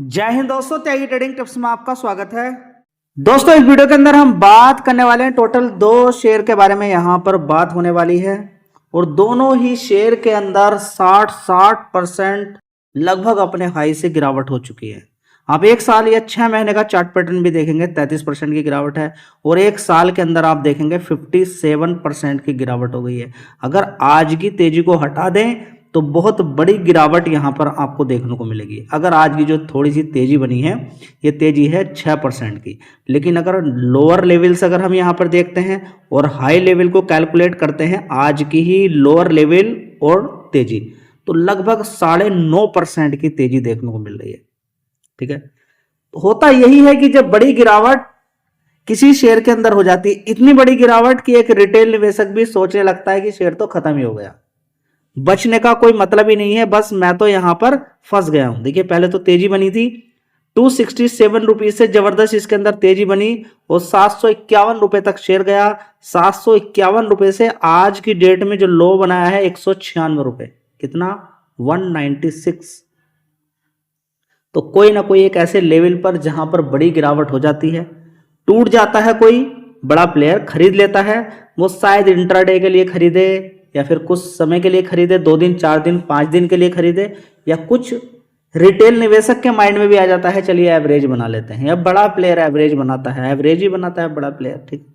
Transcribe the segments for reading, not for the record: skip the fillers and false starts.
जय हिंद दोस्तों, त्यागी trading tips में आपका स्वागत है। दोस्तों, इस वीडियो के अंदर हम बात करने वाले हैं टोटल दो शेयर के बारे में। यहां पर बात होने वाली है और दोनों ही शेयर के अंदर 60% लगभग अपने हाई से गिरावट हो चुकी है। आप एक साल या 6 महीने का चार्ट पैटर्न भी देखेंगे 33% की गिरावट है और एक साल के अंदर आप देखेंगे 57% की गिरावट हो गई है। अगर आज की तेजी को हटा दें तो बहुत बड़ी गिरावट यहां पर आपको देखने को मिलेगी। अगर आज की जो थोड़ी सी तेजी बनी है, ये तेजी है 6% की, लेकिन अगर लोअर लेवल से अगर हम यहां पर देखते हैं और हाई लेवल को कैलकुलेट करते हैं, आज की ही लोअर लेवल और तेजी, तो लगभग 9.5% की तेजी देखने को मिल रही है। ठीक है, तो होता यही है कि जब बड़ी गिरावट किसी शेयर के अंदर हो जाती है, इतनी बड़ी गिरावट कि एक रिटेल निवेशक भी सोचने लगता है कि शेयर तो खत्म ही हो गया, बचने का कोई मतलब ही नहीं है, बस मैं तो यहां पर फंस गया हूं। देखिए, पहले तो तेजी बनी थी 267 रुपीज से, जबरदस्त इसके अंदर तेजी बनी और 751 रुपए तक शेयर गया। 751 रुपए से आज की डेट में जो लो बनाया है 196 रुपए, कितना 196। तो कोई ना कोई एक ऐसे लेवल पर जहां पर बड़ी गिरावट हो जाती है, टूट जाता है, कोई बड़ा प्लेयर खरीद लेता है। वो शायद इंट्राडे के लिए खरीदे या फिर कुछ समय के लिए खरीदे, 2 दिन 4 दिन 5 दिन के लिए खरीदे, या कुछ रिटेल निवेशक के माइंड में भी आ जाता है चलिए एवरेज बना लेते हैं, या बड़ा प्लेयर एवरेज बनाता है, एवरेज ही बनाता है बड़ा प्लेयर। ठीक,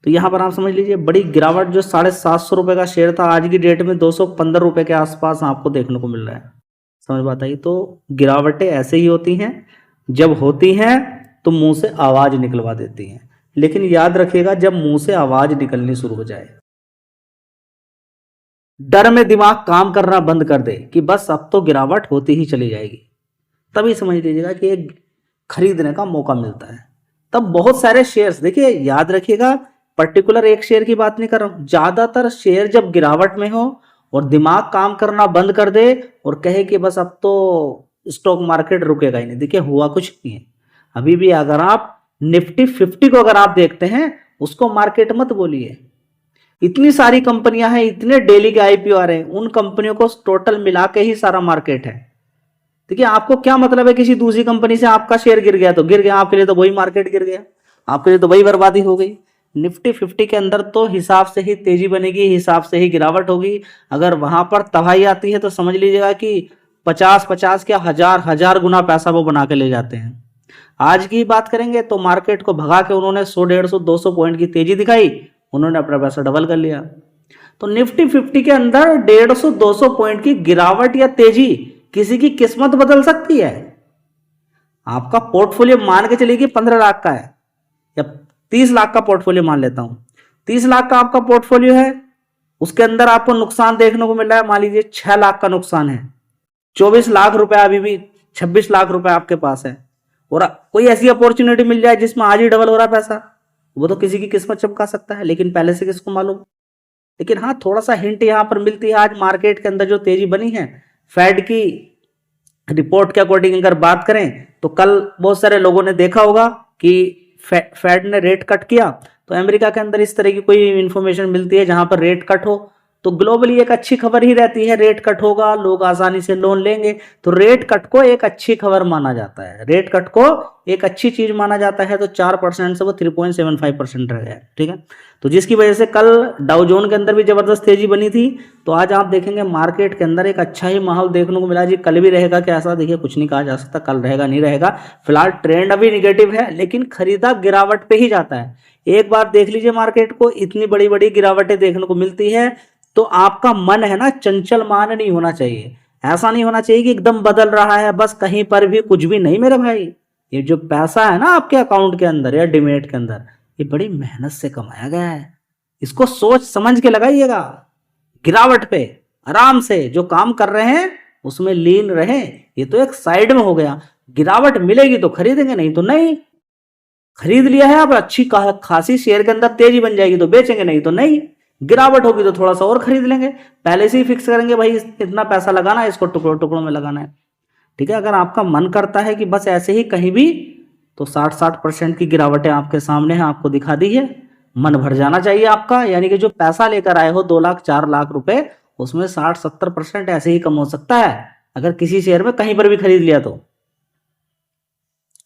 तो यहां पर आप समझ लीजिए बड़ी गिरावट, जो 750 रुपए का शेयर था आज की डेट में 215 रुपए के आसपास आपको देखने को मिल रहा है। समझ बात आई? तो गिरावटें ऐसे ही होती हैं, जब होती हैं तो मुंह से आवाज निकलवा देती हैं, लेकिन याद रखिएगा जब मुंह से आवाज निकलनी शुरू हो जाए, डर में दिमाग काम करना बंद कर दे कि बस अब तो गिरावट होती ही चली जाएगी, तभी समझ लीजिएगा कि एक खरीदने का मौका मिलता है। तब बहुत सारे शेयर्स, देखिए याद रखिएगा, पर्टिकुलर एक शेयर की बात नहीं कर रहा हूं, ज्यादातर शेयर जब गिरावट में हो और दिमाग काम करना बंद कर दे और कहे कि बस अब तो स्टॉक मार्केट रुकेगा ही नहीं, देखिए हुआ कुछ नहीं है अभी भी। अगर आप निफ्टी 50 को अगर आप देखते हैं, उसको मार्केट मत बोलिए। इतनी सारी कंपनियां हैं, इतने डेली के आईपीओ आ रहे हैं, उन कंपनियों को टोटल मिला के ही सारा मार्केट है। देखिए, आपको क्या मतलब है किसी दूसरी कंपनी से आपका शेयर गिर गया तो गिर गया, आपके लिए तो वही मार्केट गिर गया, आपके लिए तो वही बर्बादी हो गई। निफ्टी 50 के अंदर तो हिसाब से ही तेजी बनेगी, हिसाब से ही गिरावट होगी। अगर वहां पर तबाही आती है तो समझ लीजिएगा कि 50-50 क्या हजार गुना पैसा वो बना के ले जाते हैं। आज की बात करेंगे तो मार्केट को भगा के उन्होंने 100, 150, 200 पॉइंट की तेजी दिखाई, उन्होंने अपना पैसा डबल कर लिया। तो निफ्टी 50 के अंदर 150, 200 पॉइंट की गिरावट या तेजी किसी की किस्मत बदल सकती है। आपका पोर्टफोलियो मान के चलिए कि 15 लाख का है या 30 लाख का पोर्टफोलियो मान लेता हूं, 30 लाख का आपका पोर्टफोलियो है, उसके अंदर आपको नुकसान देखने को मिल रहा है, मान लीजिए 6 लाख का नुकसान है, 24 लाख रुपए अभी भी 26 लाख रुपए आपके पास है, और कोई ऐसी अपॉर्चुनिटी मिल जाए जिसमें आज ही डबल हो रहा है पैसा, वो तो किसी की किस्मत चमका सकता है, लेकिन पहले से किसको मालूम। लेकिन हाँ, थोड़ा सा हिंट यहां पर मिलती है। आज मार्केट के अंदर जो तेजी बनी है, फेड की रिपोर्ट के अकॉर्डिंग अगर बात करें तो कल बहुत सारे लोगों ने देखा होगा कि फेड ने रेट कट किया, तो अमेरिका के अंदर इस तरह की कोई इंफॉर्मेशन मिलती है जहां पर रेट कट हो तो ग्लोबली एक अच्छी खबर ही रहती है, रेट कट होगा, लोग आसानी से लोन लेंगे, तो रेट कट को एक अच्छी खबर माना जाता है, रेट कट को एक अच्छी चीज माना जाता है। तो 4% से वो 3.75% रह गया। ठीक है, तो जिसकी वजह से कल डाउ जोन के अंदर भी जबरदस्त तेजी बनी थी। तो आज आप देखेंगे मार्केट के अंदर एक अच्छा ही माहौल देखने को मिला। जी, कल भी रहेगा क्या ऐसा, देखिए कुछ नहीं कहा जा सकता, कल रहेगा नहीं रहेगा, फिलहाल ट्रेंड अभी निगेटिव है, लेकिन खरीदा गिरावट पे ही जाता है। एक बार देख लीजिए मार्केट को, इतनी बड़ी बड़ी गिरावटें देखने को मिलती है तो आपका मन है ना, चंचल मान नहीं होना चाहिए। ऐसा नहीं होना चाहिए कि एकदम बदल रहा है बस कहीं पर भी कुछ भी नहीं। मेरे भाई, ये जो पैसा है ना आपके अकाउंट के अंदर या डिमेट के अंदर, ये बड़ी मेहनत से कमाया गया है, इसको सोच समझ के लगाइएगा। गिरावट पे आराम से जो काम कर रहे हैं उसमें लीन रहे, ये तो एक साइड में हो गया। गिरावट मिलेगी तो खरीदेंगे, नहीं तो नहीं। खरीद लिया है आप, अच्छी खासी शेयर के अंदर तेजी बन जाएगी तो बेचेंगे, नहीं तो नहीं। गिरावट होगी तो थोड़ा सा और खरीद लेंगे, पहले से ही फिक्स करेंगे भाई इतना पैसा लगाना है, इसको टुकड़ों टुकड़ों में लगाना है। ठीक है, अगर आपका मन करता है कि बस ऐसे ही कहीं भी, तो 60% की गिरावटें आपके सामने हैं, आपको दिखा दी है, मन भर जाना चाहिए आपका। यानी कि जो पैसा लेकर आए हो 2 लाख 4 लाख रुपए, उसमें 60-70% ऐसे ही कम हो सकता है अगर किसी शेयर में कहीं पर भी खरीद लिया तो।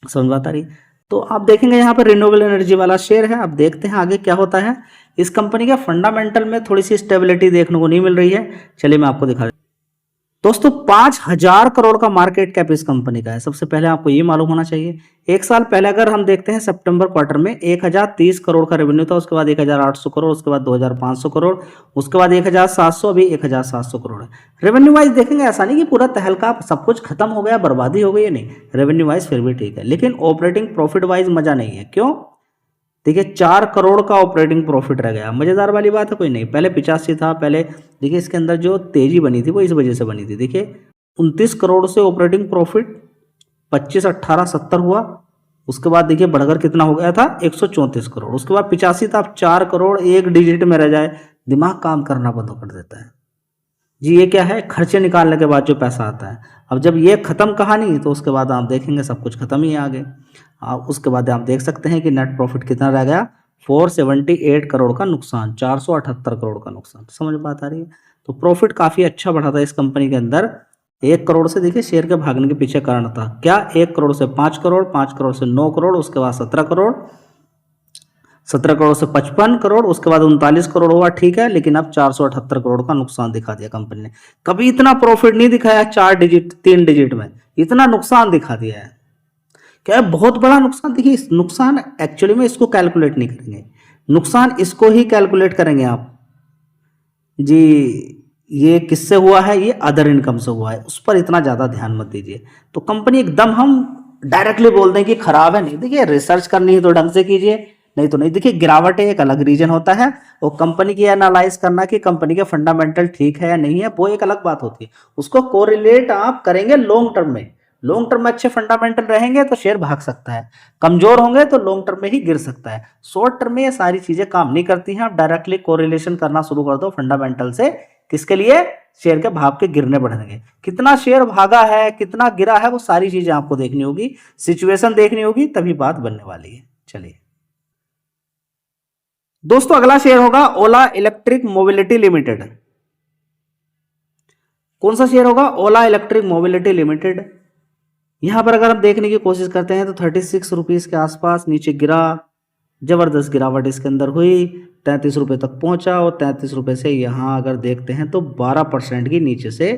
समझ बात आ रही है। तो आप देखेंगे यहाँ पर रिन्यूएबल एनर्जी वाला शेयर है। अब देखते हैं आगे क्या होता है। इस कंपनी के फंडामेंटल में थोड़ी सी स्टेबिलिटी देखने को नहीं मिल रही है। चलिए मैं आपको दिखा, दोस्तों 5,000 करोड़ का मार्केट कैप इस कंपनी का है। सबसे पहले आपको ये मालूम होना चाहिए। एक साल पहले अगर हम देखते हैं सितंबर क्वार्टर में 1,030 करोड़ का रेवेन्यू था, उसके बाद 1,800 करोड़, उसके बाद 2,500 करोड़, उसके बाद 1,700, अभी 1,700 करोड़ है। रेवेन्यू वाइज देखेंगे ऐसा नहीं कि पूरा तहलका सब कुछ खत्म हो गया, बर्बादी हो गई है, नहीं, रेवेन्यू वाइज फिर भी ठीक है। लेकिन ऑपरेटिंग प्रॉफिट वाइज मजा नहीं है। क्यों? देखिए 4 करोड़ का ऑपरेटिंग प्रॉफिट रह गया। मजेदार वाली बात है, कोई नहीं, पहले 85 था। पहले देखिए इसके अंदर जो तेजी बनी थी वो इस वजह से बनी थी। देखिए 29 करोड़ से ऑपरेटिंग प्रॉफिट 25, 18, 70 हुआ। उसके बाद देखिए बढ़कर कितना हो गया था, 134 करोड़। उसके बाद 85 था, अब 4 करोड़ एक डिजिट में रह जाए, दिमाग काम करना बंद कर देता है जी। ये क्या है? खर्चे निकालने के बाद जो पैसा आता है। अब जब ये खत्म कहानी, तो उसके बाद आप देखेंगे सब कुछ खत्म ही है आगे। उसके बाद आप देख सकते हैं कि नेट प्रॉफिट कितना रह गया, 478 करोड़ का नुकसान, 478 करोड़ का नुकसान। समझ बात आ रही है? तो प्रॉफिट काफ़ी अच्छा बढ़ा था इस कंपनी के अंदर। 1 करोड़ से देखिए शेयर के भागने के पीछे कारण था क्या, 1 करोड़ से 5 करोड़, 5 करोड़ से 9 करोड़, उसके बाद 17 करोड़, 17 करोड़ से 55 करोड़, उसके बाद 39 करोड़ हुआ, ठीक है। लेकिन अब 478 करोड़ का नुकसान दिखा दिया कंपनी ने। कभी इतना प्रॉफिट नहीं दिखाया 4 डिजिट 3 डिजिट में, इतना नुकसान दिखा दिया है। क्या है? बहुत बड़ा नुकसान। देखिए इस नुकसान एक्चुअली में इसको कैलकुलेट नहीं करेंगे, नुकसान इसको ही कैलकुलेट करेंगे आप जी। ये किससे हुआ है? ये अदर इनकम से हुआ है, उस पर इतना ज़्यादा ध्यान मत दीजिए। तो कंपनी एकदम हम डायरेक्टली बोल दें कि खराब है, नहीं। देखिए रिसर्च करनी है तो ढंग से कीजिए, नहीं तो नहीं। देखिए गिरावट एक अलग रीजन होता है, और कंपनी की एनालाइज करना कि कंपनी के फंडामेंटल ठीक है या नहीं है, वो एक अलग बात होती है। उसको कोरिलेट आप करेंगे लॉन्ग टर्म में। लॉन्ग टर्म में अच्छे फंडामेंटल रहेंगे तो शेयर भाग सकता है, कमजोर होंगे तो लॉन्ग टर्म में ही गिर सकता है। शॉर्ट टर्म में ये सारी चीजें काम नहीं करती हैं। आप डायरेक्टली कोरिलेशन करना शुरू कर दो फंडामेंटल से। किसके लिए? शेयर के भाव के गिरने बढ़ने। कितना शेयर भागा है, कितना गिरा है, वो सारी चीजें आपको देखनी होगी, सिचुएशन देखनी होगी, तभी बात बनने वाली है। चलिए दोस्तों अगला शेयर होगा ओला इलेक्ट्रिक मोबिलिटी लिमिटेड। कौन सा शेयर होगा? ओला इलेक्ट्रिक मोबिलिटी लिमिटेड। यहां पर अगर हम देखने की कोशिश करते हैं तो 36 रुपीज के आसपास नीचे गिरा, जबरदस्त गिरावट इसके अंदर हुई, 33 रुपये तक पहुंचा, और 33 रुपये से यहाँ अगर देखते हैं तो 12% की नीचे से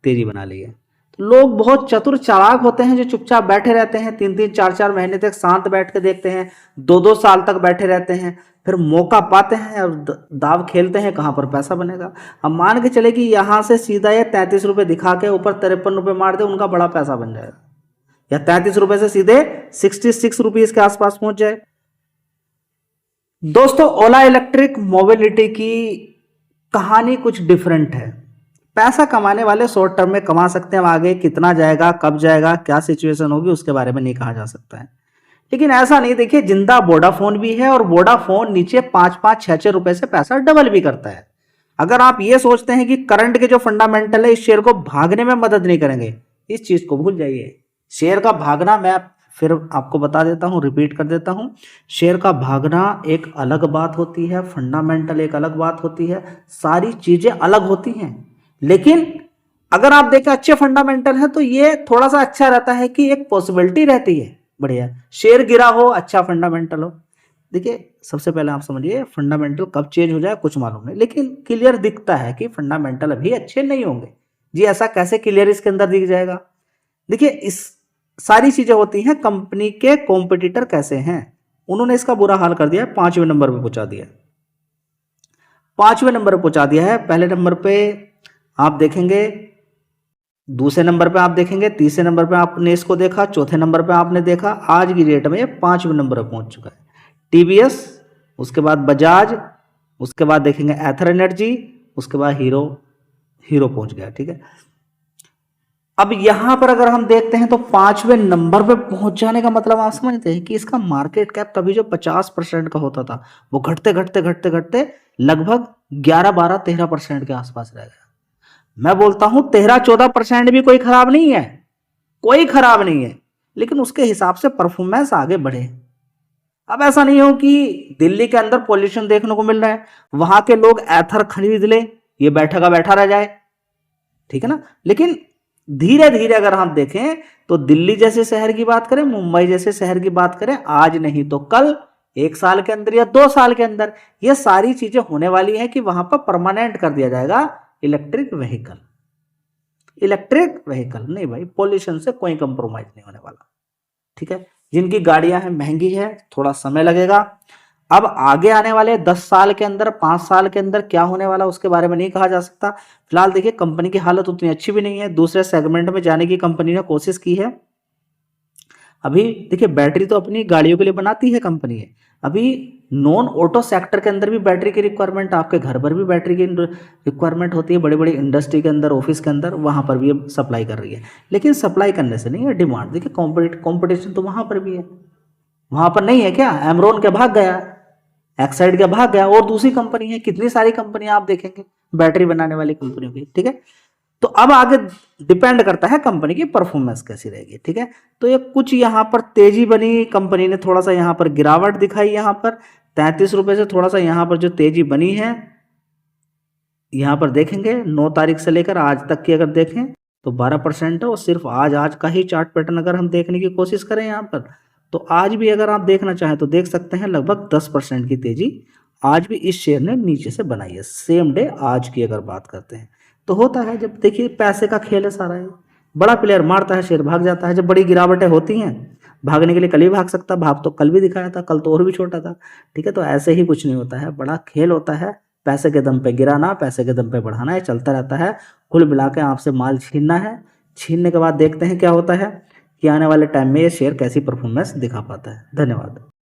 तेजी बना ली है। तो लोग बहुत चतुर चालाक होते हैं जो चुपचाप बैठे रहते हैं, 3-3, 4-4 महीने तक शांत बैठ के देखते हैं, 2-2 साल तक बैठे रहते हैं, फिर मौका पाते हैं और दाव खेलते हैं कहाँ पर पैसा बनेगा। अब मान के चले कि यहाँ से सीधा ये 33 रुपये दिखा के ऊपर 53 रुपये मार दे, उनका बड़ा पैसा बन जाएगा, या 33 रुपये से सीधे 66 रुपीज के आसपास पहुंच जाए। दोस्तों ओला इलेक्ट्रिक मोबिलिटी की कहानी कुछ डिफरेंट है। पैसा कमाने वाले शॉर्ट टर्म में कमा सकते हैं, आगे कितना जाएगा, कब जाएगा, क्या सिचुएशन होगी, उसके बारे में नहीं कहा जा सकता है। लेकिन ऐसा नहीं, देखिए जिंदा वोडाफोन भी है, और वोडाफोन नीचे 5-5, 6-6 रुपए से पैसा डबल भी करता है। अगर आप ये सोचते हैं कि करंट के जो फंडामेंटल है इस शेयर को भागने में मदद नहीं करेंगे, इस चीज को भूल जाइए। शेयर का भागना, मैं फिर आपको बता देता हूं, रिपीट कर देता हूं, शेयर का भागना एक अलग बात होती है, फंडामेंटल एक अलग बात होती है, सारी चीजें अलग होती हैं। लेकिन अगर आप देखें अच्छे फंडामेंटल है तो ये थोड़ा सा अच्छा रहता है कि एक पॉसिबिलिटी रहती है, बढ़िया शेयर गिरा हो, अच्छा फंडामेंटल हो। देखिए सबसे पहले आप समझिए फंडामेंटल कब चेंज हो जाए कुछ मालूम नहीं, लेकिन क्लियर दिखता है कि फंडामेंटल अभी अच्छे नहीं होंगे जी। ऐसा कैसे क्लियर इसके अंदर दिख जाएगा? देखिए इस सारी चीजें होती हैं, कंपनी के कॉम्पिटिटर कैसे हैं, उन्होंने इसका बुरा हाल कर दिया है, 5वें नंबर पे पहुंचा दिया, 5वें नंबर पे पहुंचा दिया है। पहले नंबर पे आप देखेंगे, दूसरे नंबर पे आप देखेंगे, तीसरे नंबर पे आपने इसको देखा, चौथे नंबर पे आपने देखा, आज की डेट में 5वें नंबर पे पहुंच चुका है। टीवीएस, उसके बाद बजाज, उसके बाद देखेंगे एथर एनर्जी, उसके बाद हीरो पहुंच गया, ठीक है। अब यहां पर अगर हम देखते हैं तो 5वें नंबर पे पहुंच जाने का मतलब आप समझते हैं कि इसका मार्केट कैप कभी जो 50% का होता था वो घटते घटते घटते घटते लगभग 11, 12, 13% के आसपास रह गया। मैं बोलता हूं 13-14% भी कोई खराब नहीं है, कोई खराब नहीं है, लेकिन उसके हिसाब से परफॉर्मेंस आगे बढ़े। अब ऐसा नहीं हो कि दिल्ली के अंदर पॉल्यूशन देखने को मिल रहा है, वहां के लोग एथर खरीद ले, ये बैठा का बैठा रह जाए, ठीक है ना। लेकिन धीरे धीरे अगर हम देखें तो दिल्ली जैसे शहर की बात करें, मुंबई जैसे शहर की बात करें, आज नहीं तो कल, 1 साल के अंदर या 2 साल के अंदर ये सारी चीजें होने वाली है कि वहां पर परमानेंट कर दिया जाएगा इलेक्ट्रिक व्हीकल। इलेक्ट्रिक व्हीकल नहीं भाई, पॉल्यूशन से कोई कंप्रोमाइज नहीं होने वाला, ठीक है। जिनकी गाड़ियां हैं महंगी है, थोड़ा समय लगेगा। अब आगे आने वाले 10 साल के अंदर, 5 साल के अंदर क्या होने वाला उसके बारे में नहीं कहा जा सकता। फिलहाल देखिए कंपनी की हालत उतनी अच्छी भी नहीं है, दूसरे सेगमेंट में जाने की कंपनी ने कोशिश की है। अभी देखिए बैटरी तो अपनी गाड़ियों के लिए बनाती है कंपनी है, अभी नॉन ऑटो सेक्टर के अंदर भी बैटरी की रिक्वायरमेंट, आपके घर पर भी बैटरी की रिक्वायरमेंट होती है, बड़ी बड़ी इंडस्ट्री के अंदर, ऑफिस के अंदर, वहां पर भी ये सप्लाई कर रही है। लेकिन सप्लाई करने से नहीं है डिमांड, देखिए कॉम्पिटिशन तो वहां पर भी है। वहां पर नहीं है क्या, एमरॉन क्या भाग गया, एक्साइड क्या भाग गया, और दूसरी कंपनी है, कितनी सारी कंपनियां आप देखेंगे बैटरी बनाने वाली कंपनियों की, ठीक है। तो अब आगे डिपेंड करता है कंपनी की परफॉर्मेंस कैसी रहेगी, ठीक है। तो ये कुछ यहाँ पर तेजी बनी, कंपनी ने थोड़ा सा यहाँ पर गिरावट दिखाई, यहाँ पर 33 रुपए से थोड़ा सा यहाँ पर जो तेजी बनी है, यहाँ पर देखेंगे 9 तारीख से लेकर आज तक की अगर देखें तो 12% है, और सिर्फ आज का ही चार्ट पैटर्न अगर हम देखने की कोशिश करें यहाँ पर, तो आज भी अगर आप देखना चाहें तो देख सकते हैं लगभग 10% की तेजी आज भी इस शेयर ने नीचे से बनाई है, सेम डे आज की अगर बात करते हैं। तो होता है जब देखिए पैसे का खेल है सारा, है बड़ा प्लेयर मारता है शेयर भाग जाता है, जब बड़ी गिरावटें होती हैं भागने के लिए कल ही भाग सकता, भाग तो कल भी दिखाया था, कल तो और भी छोटा था, ठीक है। तो ऐसे ही कुछ नहीं होता है, बड़ा खेल होता है, पैसे के दम पे गिराना, पैसे के दम पे बढ़ाना, ये चलता रहता है। कुल मिला के आपसे माल छीनना है, छीनने के बाद देखते हैं क्या होता है कि आने वाले टाइम में ये शेयर कैसी परफॉर्मेंस दिखा पाता है। धन्यवाद।